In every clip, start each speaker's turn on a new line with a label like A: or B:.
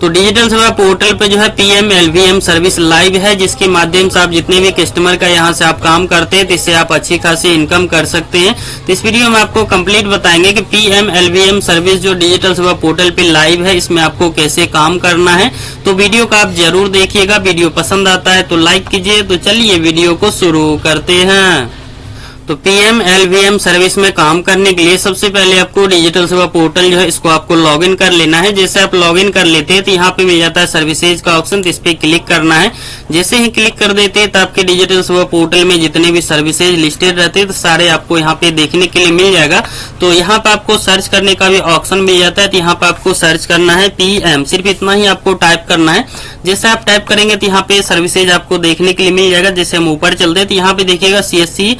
A: तो डिजिटल सेवा पोर्टल पे जो है PMLVM सर्विस लाइव है, जिसके माध्यम से आप जितने भी कस्टमर का यहाँ से आप काम करते हैं तो इससे आप अच्छी खासी इनकम कर सकते हैं। तो इस वीडियो में आपको कंप्लीट बताएंगे कि PMLVM सर्विस जो डिजिटल सेवा पोर्टल पे लाइव है इसमें आपको कैसे काम करना है। तो वीडियो का आप जरूर देखिएगा, वीडियो पसंद आता है तो लाइक कीजिए। तो चलिए वीडियो को शुरू करते हैं। तो PMLVM सर्विस में काम करने के लिए सबसे पहले आपको डिजिटल सेवा पोर्टल जो है इसको आपको लॉगिन कर लेना है। जैसे आप लॉगिन कर लेते हैं तो यहाँ पे मिल जाता है सर्विसेज का ऑप्शन, तो इस पे क्लिक करना है। जैसे ही क्लिक कर देते हैं तो आपके डिजिटल सेवा पोर्टल में जितने भी सर्विसेज लिस्टेड रहते हैं तो सारे आपको यहाँ पे देखने के लिए मिल जाएगा। तो यहाँ पे आपको सर्च करने का भी ऑप्शन मिल जाता है, तो यहाँ पे आपको सर्च करना है PM, सिर्फ इतना ही आपको टाइप करना है। जैसे आप टाइप करेंगे तो यहाँ पे सर्विसेज आपको देखने के लिए मिल जाएगा। जैसे हम ऊपर चलते हैं तो यहाँ पे देखिएगा CSC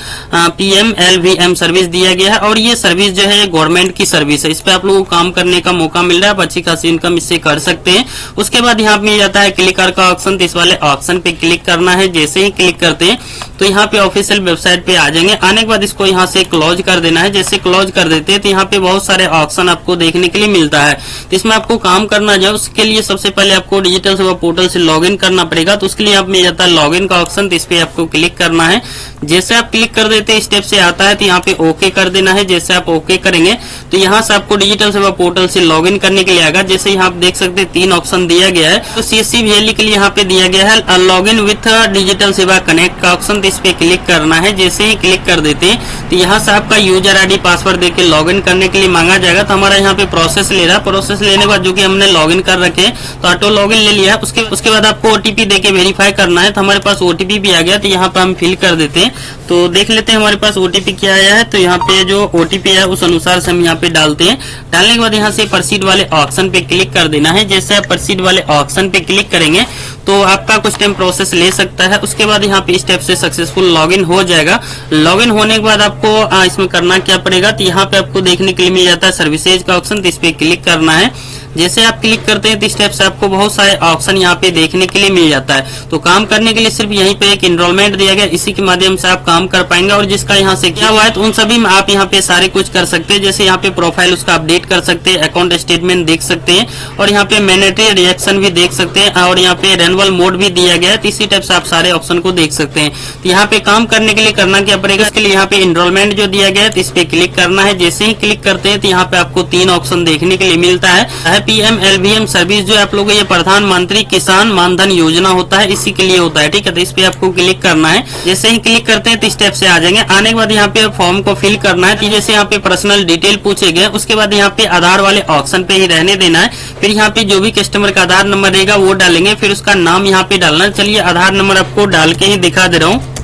A: PMLVM सर्विस दिया गया है और ये सर्विस जो है गवर्नमेंट की सर्विस है। इस पे आप लोगों को काम करने का मौका मिल रहा है, आप अच्छी खासी इनकम इससे कर सकते हैं। उसके बाद यहाँ मिल जाता है क्लिकर का ऑप्शन, तो इस वाले ऑप्शन पे क्लिक करना है। जैसे ही क्लिक करते हैं तो यहाँ पे ऑफिशियल वेबसाइट पे आ जाएंगे। आने के बाद इसको यहाँ से क्लोज कर देना है। जैसे क्लोज कर देते हैं तो यहाँ पे बहुत सारे ऑप्शन आपको देखने के लिए मिलता है। तो इसमें आपको काम करना है, उसके लिए सबसे पहले आपको डिजिटल सेवा पोर्टल से लॉगिन करना पड़ेगा। तो उसके लिए आप मिल जाता है लॉगिन का ऑप्शन, तो इस पे आपको क्लिक करना है। जैसे आप क्लिक कर देते हैं स्टेप से आता है तो यहाँ पे ओके कर देना है। जैसे आप ओके करेंगे तो यहाँ से आपको डिजिटल सेवा पोर्टल से लॉगिन करने के लिए आएगा। जैसे यहाँ आप देख सकते हैं 3 ऑप्शन दिया गया है। तो CSC वैली के लिए यहाँ पे दिया गया है लॉगिन विथ डिजिटल सेवा कनेक्ट का ऑप्शन, तो इस पे क्लिक करना है। जैसे ही क्लिक कर देते हैं तो यहाँ से आपका यूजर ID पासवर्ड देके लॉगिन करने के लिए मांगा जाएगा। तो हमारा यहाँ पे प्रोसेस ले रहा है। प्रोसेस लेने के बाद जो कि हमने लॉगिन कर रखे हैं तो ऑटो लॉगिन ले लिया है। उसके बाद आपको OTP देके वेरीफाई करना है। तो हमारे पास OTP भी आ गया, तो यहाँ पे हम फिल कर देते हैं। तो देख लेते हैं हमारे पास OTP क्या आया है। तो यहाँ पे जो OTP है उस अनुसार से हम यहाँ पे डालते हैं। डालने के बाद यहाँ से प्रोसीड वाले ऑप्शन पे क्लिक कर देना है। जैसे आप प्रोसीड वाले ऑप्शन पे क्लिक करेंगे तो आपका कुछ टाइम प्रोसेस ले सकता है। उसके बाद यहाँ पे स्टेप से सक्सेसफुल लॉगिन हो जाएगा। लॉगिन होने के बाद आपको इसमें करना क्या पड़ेगा, तो यहाँ पे आपको देखने के लिए मिल जाता है सर्विसेज का ऑप्शन, तो इस पे क्लिक करना है। जैसे आप क्लिक करते हैं तो स्टेप से आपको बहुत सारे ऑप्शन यहाँ पे देखने के लिए मिल जाता है। तो काम करने के लिए सिर्फ यहीं पे एक एनरोलमेंट दिया गया, इसी के माध्यम से आप काम कर पाएंगे। और जिसका यहाँ से क्या हुआ है तो उन सभी में आप यहाँ पे सारे कुछ कर सकते हैं। जैसे यहाँ पे प्रोफाइल उसका अपडेट कर सकते हैं, अकाउंट स्टेटमेंट देख सकते हैं और यहाँ पे मैंडेटरी रिएक्शन भी देख सकते हैं और यहाँ पे रेन्युअल मोड भी दिया गया है। तो इसी टाइप से आप सारे ऑप्शन को देख सकते हैं। तो यहाँ पे काम करने के लिए करना क्या पड़ेगा, इसके लिए यहाँ पे एनरोलमेंट जो दिया गया है तो इस पे क्लिक करना है। जैसे ही क्लिक करते हैं तो यहाँ पे आपको 3 ऑप्शन देखने के लिए मिलता है। PMLVM सर्विस जो आप लोगों को ये प्रधानमंत्री किसान मानधन योजना होता है, इसी के लिए होता है, ठीक है। तो इस पे आपको क्लिक करना है। जैसे ही क्लिक करते हैं तो स्टेप से आ जाएंगे। आने के बाद यहाँ पे फॉर्म को फिल करना है। तो जैसे यहाँ पे पर्सनल डिटेल पूछे गए, उसके बाद यहाँ पे आधार वाले ऑप्शन पे ही रहने देना है। फिर यहाँ पे जो भी कस्टमर का आधार नंबर रहेगा वो डालेंगे, फिर उसका नाम यहाँ पे डालना है। चलिए आधार नंबर आपको डाल के ही दिखा दे रहा हूँ।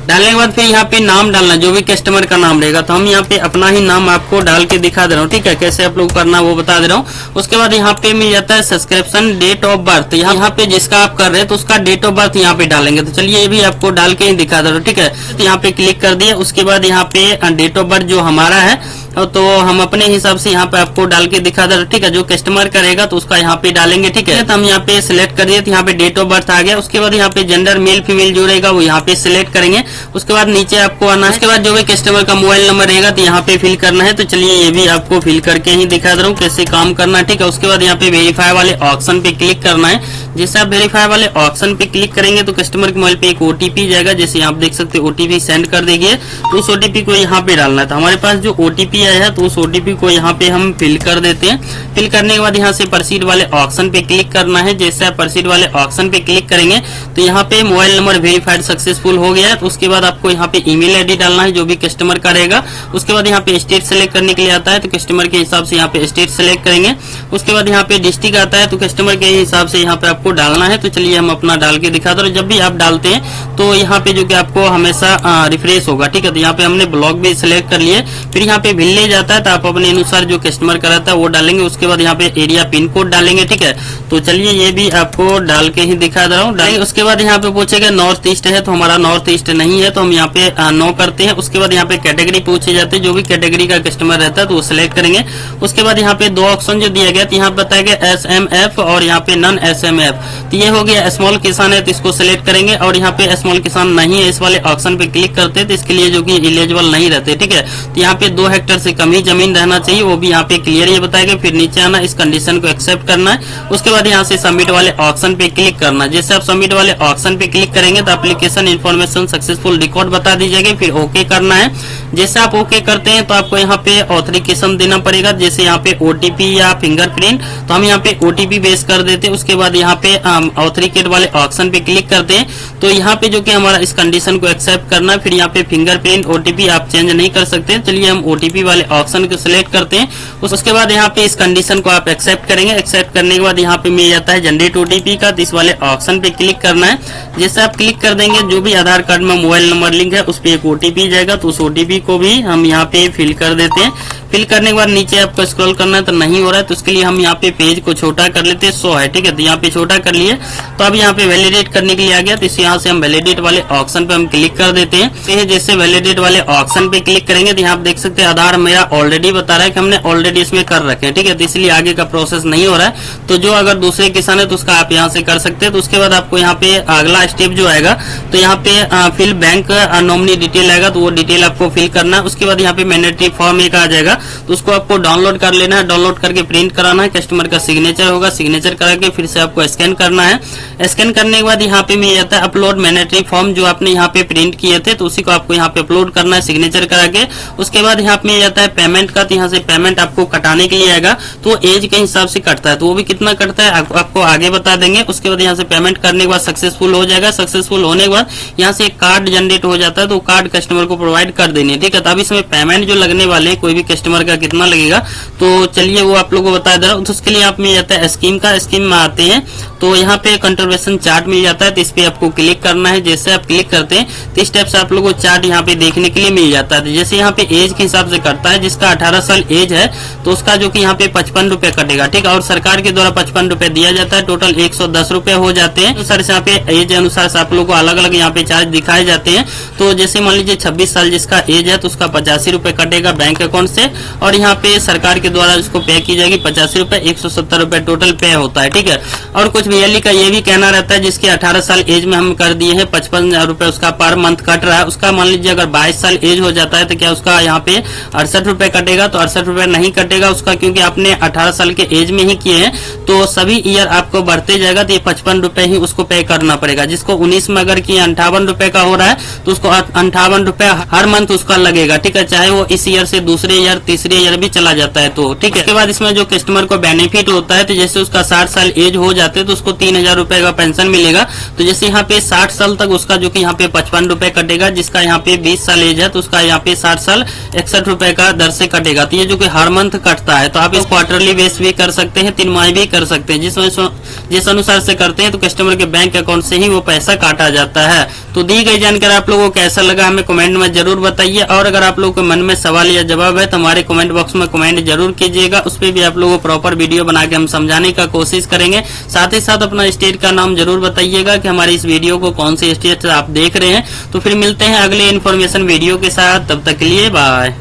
A: डालने के बाद फिर यहाँ पे नाम डालना, जो भी कस्टमर का नाम रहेगा। तो हम यहाँ पे अपना ही नाम आपको डाल के दिखा दे रहा हूँ, ठीक है। कैसे आप लोग करना वो बता दे रहा हूँ। उसके बाद यहाँ पे मिल जाता है सब्सक्रिप्शन डेट ऑफ बर्थ। यहाँ पे जिसका आप कर रहे हैं तो उसका डेट ऑफ बर्थ यहाँ पे डालेंगे। तो चलिए ये भी आपको डाल के ही दिखा दे रहा हूँ, ठीक है। तो यहाँ पे क्लिक कर दिया। उसके बाद यहाँ पे डेट ऑफ बर्थ जो हमारा है तो हम अपने हिसाब से यहाँ पे आपको डाल के दिखा दे रहे, ठीक है। जो कस्टमर करेगा तो उसका यहाँ पे डालेंगे, ठीक है। तो हम यहाँ पे सिलेक्ट कर दिए, तो यहाँ पे डेट ऑफ बर्थ आ गया। उसके बाद यहाँ पे जेंडर मेल फीमेल जो रहेगा वो यहाँ पे सिलेक्ट करेंगे। उसके बाद नीचे आपको आना है। उसके बाद जो भी कस्टमर का मोबाइल नंबर रहेगा तो यहाँ पे फिल करना है। तो चलिए ये भी आपको फिल करके ही दिखा दे रहा हूँ कैसे काम करना है, ठीक है। उसके बाद यहाँ पे वेरीफाई वाले ऑप्शन पे क्लिक करना है। जैसे आप वेरीफाई वाले ऑप्शन पे क्लिक करेंगे तो कस्टमर के मोबाइल पे एक OTP जाएगा। जैसे आप देख सकते हैं OTP सेंड कर देंगे, तो उस OTP को यहाँ पे डालना है। तो हमारे पास जो OTP आया है तो उस OTP को यहाँ पे हम फिल कर देते हैं। फिल करने के बाद यहाँ से प्रोसीड वाले ऑप्शन पे क्लिक करना है। जैसे आप प्रोसीड वाले ऑप्शन पे क्लिक करेंगे तो यहाँ पे मोबाइल नंबर वेरीफाइड सक्सेसफुल हो गया है। तो उसके बाद आपको यहाँ पे ईमेल ID डालना है जो भी कस्टमर का रहेगा। उसके बाद यहाँ पे स्टेट सेलेक्ट करने के लिए आता है, तो कस्टमर के हिसाब से यहाँ पे स्टेट सेलेक्ट करेंगे। उसके बाद यहाँ पे डिस्ट्रिक्ट आता है, तो कस्टमर के हिसाब से यहाँ पे आपको डालना है। तो चलिए हम अपना डाल के दिखा दो। जब भी आप डालते हैं तो यहाँ पे जो कि आपको हमेशा रिफ्रेश होगा, ठीक है। तो यहाँ पे हमने ब्लॉक भी सिलेक्ट कर लिए। फिर यहाँ पे विलेज आता है, तो आप अपने अनुसार जो कस्टमर का रहता है वो डालेंगे। उसके बाद यहाँ पे एरिया पिन कोड डालेंगे, ठीक है। तो चलिए ये भी आपको डाल के ही दिखा दे रहा हूँ। उसके बाद यहाँ पे पूछेगा नॉर्थ ईस्ट है, तो हमारा नॉर्थ ईस्ट नहीं है, तो हम यहाँ पे नो करते हैं। उसके बाद यहाँ पे कैटेगरी पूछे जाते हैं, जो भी कैटेगरी का कस्टमर रहता है तो वो सिलेक्ट करेंगे। उसके बाद यहाँ पे 2 ऑप्शन जो दिया गया, तो यहाँ बताया गया SMF और यहाँ पे नॉन SMF। तो ये हो गया स्मॉल किसान है तो इसको सिलेक्ट करेंगे और यहाँ पे स्मॉल किसान नहीं है इस वाले ऑप्शन पे क्लिक करते हैं तो इसके लिए जो कि एलिजिबल नहीं रहते। ठीक है, तो यहाँ पे 2 हेक्टेयर से कम ही जमीन रहना चाहिए, वो भी यहाँ पे क्लियर ये बताएगा। फिर नीचे आना, इस कंडीशन को एक्सेप्ट करना है। उसके बाद यहाँ से सबमिट वाले ऑप्शन पे क्लिक करना है। जैसे आप सबमिट वाले ऑप्शन पे क्लिक करेंगे तो एप्लीकेशन इन्फॉर्मेशन सक्सेसफुल रिकॉर्ड बता दी जाएगी। फिर ओके करना है। जैसे आप ओके करते हैं तो आपको यहाँ पे ऑथेंटिकेशन देना पड़ेगा। जैसे यहाँ पे ओटीपी या फिंगरप्रिंट, तो हम यहाँ पे ओटीपी बेस कर देते हैं। उसके बाद यहाँ पे ऑथेंटिकेट वाले ऑप्शन पे क्लिक करते हैं तो यहाँ पे जो कि हमारा इस कंडीशन को एक्सेप्ट करना है। फिर यहाँ पे फिंगरप्रिंट ओटीपी आप चेंज नहीं कर सकते। चलिए हम ओटीपी वाले ऑप्शन को सिलेक्ट करते हैं। उसके बाद यहाँ पे इस कंडीशन को आप एक्सेप्ट करेंगे। एक्सेप्ट करने के बाद यहाँ पे मिल जाता है जनरेट ओटीपी का, तो इस वाले ऑप्शन पे क्लिक करना है। जैसे आप क्लिक कर देंगे जो भी आधार कार्ड में मोबाइल नंबर लिंक है उस पे एक ओटीपी जाएगा, तो उस ओटीपी को भी हम यहाँ पे फिल कर देते हैं। फिल करने के बाद नीचे आपको स्क्रॉल करना है तो नहीं हो रहा है, तो उसके लिए हम यहाँ पे पेज को छोटा कर लेते हैं। 100 है, ठीक है, तो यहाँ पे छोटा कर लिए। तो अब यहाँ पे वैलिडेट करने के लिए आ गया, तो इस यहाँ से हम वैलिडेट वाले ऑप्शन पे हम क्लिक कर देते हैं। तो जैसे वैलिडेट वाले ऑप्शन पे क्लिक करेंगे तो यहाँ आप देख सकते हैं आधार मेरा ऑलरेडी बता रहा है कि हमने ऑलरेडी इसमें कर रखे हैं। ठीक है, तो इसलिए आगे का प्रोसेस नहीं हो रहा है। तो जो अगर दूसरे किसान है तो उसका आप यहाँ से कर सकते हैं। तो उसके बाद आपको यहाँ पे अगला स्टेप जो आएगा तो यहाँ पे फिल बैंक नॉमिनी डिटेल आएगा, तो वो डिटेल आपको फिल करना है। उसके बाद यहाँ पे मैंडेटरी फॉर्म एक आ जाएगा, तो उसको आपको डाउनलोड कर लेना है। डाउनलोड करके प्रिंट कराना है। कस्टमर का सिग्नेचर होगा, सिग्नेचर करा के फिर से आपको स्कैन करना है। स्कैन करने के बाद यहाँ पे मिल जाता है अपलोड मैंडेटरी फॉर्म, जो आपने यहाँ पे प्रिंट किए थे तो उसी को आपको यहाँ पे अपलोड करना है सिग्नेचर करा के। उसके बाद यहाँ पे मिल जाता है पेमेंट का, तो यहाँ से पेमेंट आपको कटाने के लिए आएगा, तो एज के हिसाब से कटता है, तो वो भी कितना कटता है आपको आगे बता देंगे। उसके बाद यहाँ से पेमेंट करने के बाद सक्सेसफुल हो जाएगा। सक्सेसफुल होने के बाद यहाँ से एक कार्ड जनरेट हो जाता है, तो कार्ड कस्टमर को प्रोवाइड कर देनी। ठीक है, तो अब इसमें पेमेंट जो लगने वाले हैं कोई भी कस्टमर का कितना लगेगा तो चलिए वो आप लोगों को बता दे रहा हूँ। तो उसके लिए आप मिल जाता है स्कीम का, स्कीम में आते हैं तो यहाँ पे कंट्रीब्यूशन चार्ट मिल जाता है, तो इस पे आपको क्लिक करना है। जैसे आप क्लिक करते हैं तो इस टाइप से आप लोगों को चार्ट यहाँ पे देखने के लिए मिल जाता है। जैसे यहाँ पे एज के हिसाब से करता है, जिसका 18 साल एज है तो उसका जो कि यहाँ पे 55 रुपए कटेगा। ठीक है, और सरकार के द्वारा 55 रुपए दिया जाता है, टोटल 110 रुपए हो जाते हैं। तो सर यहाँ पे एज अनुसार से आप लोगों को अलग अलग यहाँ पे चार्ज दिखाए जाते हैं। तो जैसे मान लीजिए 26 साल जिसका एज है तो उसका 85 रुपए कटेगा बैंक अकाउंट से, और यहाँ पे सरकार के द्वारा इसको पे की जाएगी 85 रुपए, 170 रुपए टोटल पे होता है। ठीक है, और कुछ बीएलई का ये भी कहना रहता है जिसके 18 साल एज में हम कर दिए हैं 55 रुपए उसका पर मंथ कट रहा है। उसका मान लीजिए अगर 22 साल एज हो जाता है तो क्या उसका यहाँ पे 68 रुपए कटेगा, तो 68 रुपए नहीं कटेगा उसका, क्योंकि आपने 18 साल के एज में ही किए हैं। तो सभी ईयर आपको बढ़ते जाएगा, तो ये 55 रुपए ही उसको पे करना पड़ेगा। जिसको 19 में अगर किए 58 रुपए का हो रहा है तो उसको 58 रुपए हर मंथ उसका लगेगा। ठीक है, चाहे वो इस ईयर से दूसरे ईयर तीसरे ईयर भी चला जाता है तो ठीक है। उसके बाद इसमें जो कस्टमर को बेनिफिट होता है, तो जैसे उसका 60 साल एज हो जाते हैं तो उसको 3000 रुपए का पेंशन मिलेगा। तो जैसे यहाँ पे 60 साल तक उसका जो कि यहाँ पे 55 रुपए कटेगा, जिसका यहाँ पे 20 साल एज है तो उसका यहाँ पे 60 साल 61 रुपए का दर से कटेगा। तो ये जो कि हर मंथ कटता है, तो आप इस क्वार्टरली बेस भी कर सकते हैं, 3 माह भी कर सकते हैं। जिस अनुसार से करते हैं तो कस्टमर के बैंक अकाउंट से ही वो पैसा काटा जाता है। तो दी गई जानकारी आप लोगों को कैसा लगा हमें कमेंट में जरूर बताइए, और अगर आप लोगों के मन में सवाल या जवाब है तो हमारे कमेंट बॉक्स में कमेंट जरूर कीजिएगा। उस पर भी आप लोगों को प्रॉपर वीडियो बना के हम समझाने का कोशिश करेंगे। साथ ही साथ अपना स्टेट का नाम जरूर बताइएगा कि हमारी इस वीडियो को कौन से स्टेट से आप देख रहे हैं। तो फिर मिलते हैं अगले इन्फॉर्मेशन वीडियो के साथ, तब तक के लिए बाय।